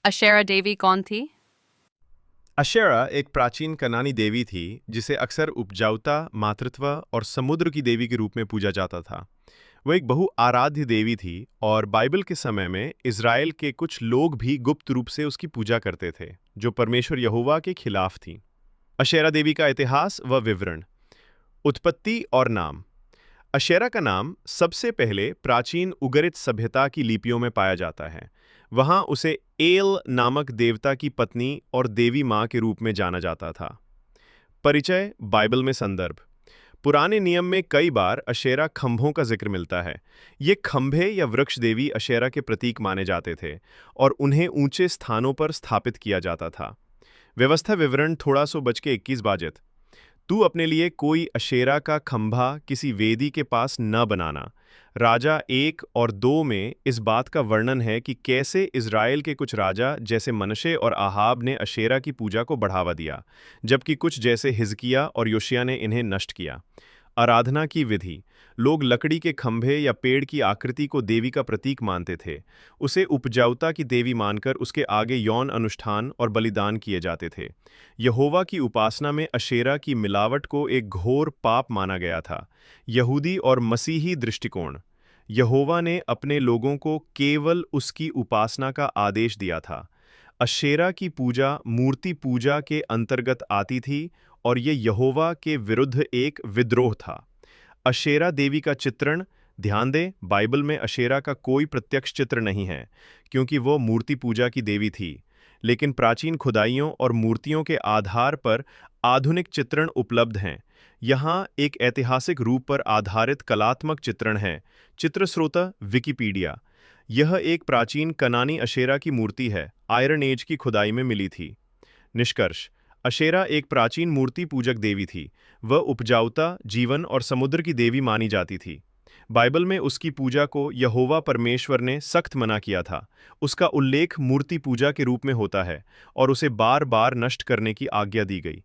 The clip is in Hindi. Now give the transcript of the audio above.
अशेरा देवी कौन थी? अशेरा एक प्राचीन कनानी देवी थी जिसे अक्सर उपजाऊता, मातृत्व और समुद्र की देवी के रूप में पूजा जाता था। वो एक बहुआराध्य देवी थी और बाइबल के समय में इज़राइल के कुछ लोग भी गुप्त रूप से उसकी पूजा करते थे, जो परमेश्वर यहोवा के खिलाफ थी। अशेरा देवी का इतिहास व विवरण। उत्पत्ति और नाम। अशेरा का नाम सबसे पहले प्राचीन उगरित सभ्यता की लिपियों में पाया जाता है। वहां उसे एल नामक देवता की पत्नी और देवी मां के रूप में जाना जाता था। परिचय। बाइबल में संदर्भ। पुराने नियम में कई बार अशेरा खंभों का जिक्र मिलता है। ये खंभे या वृक्ष देवी अशेरा के प्रतीक माने जाते थे और उन्हें ऊंचे स्थानों पर स्थापित किया जाता था। व्यवस्था विवरण थोड़ा सो बच के 21 बाजित। तू अपने लिए कोई अशेरा का खंभा किसी वेदी के पास न बनाना। राजा 1 और 2 में इस बात का वर्णन है कि कैसे इज़राइल के कुछ राजा जैसे मनश्शे और आहाब ने अशेरा की पूजा को बढ़ावा दिया, जबकि कुछ जैसे हिजकिया और योशिय्याह ने इन्हें नष्ट किया। आराधना की विधि। लोग लकड़ी के खंभे या पेड़ की आकृति को देवी का प्रतीक मानते थे। उसे उपजाऊता की देवी मानकर उसके आगे यौन अनुष्ठान और बलिदान किए जाते थे। यहोवा की उपासना में अशेरा की मिलावट को एक घोर पाप माना गया था। यहूदी और मसीही दृष्टिकोण। यहोवा ने अपने लोगों को केवल उसकी उपासना का आदेश दिया था। अशेरा की पूजा मूर्ति पूजा के अंतर्गत आती थी और ये यहोवा के विरुद्ध एक विद्रोह था। अशेरा देवी का चित्रण। ध्यान दें, बाइबल में अशेरा का कोई प्रत्यक्ष चित्र नहीं है, क्योंकि वो मूर्ति पूजा की देवी थी। लेकिन प्राचीन खुदाइयों और मूर्तियों के आधार पर आधुनिक चित्रण उपलब्ध हैं। यहाँ एक ऐतिहासिक रूप पर आधारित कलात्मक चित्रण है। चित्र स्रोत विकिपीडिया। यह एक प्राचीन कनानी अशेरा की मूर्ति है, आयरन एज की खुदाई में मिली थी। निष्कर्ष। अशेरा एक प्राचीन मूर्ति पूजक देवी थी। वह उपजाऊता, जीवन और समुद्र की देवी मानी जाती थी। बाइबल में उसकी पूजा को यहोवा परमेश्वर ने सख्त मना किया था। उसका उल्लेख मूर्ति पूजा के रूप में होता है और उसे बार बार नष्ट करने की आज्ञा दी गई।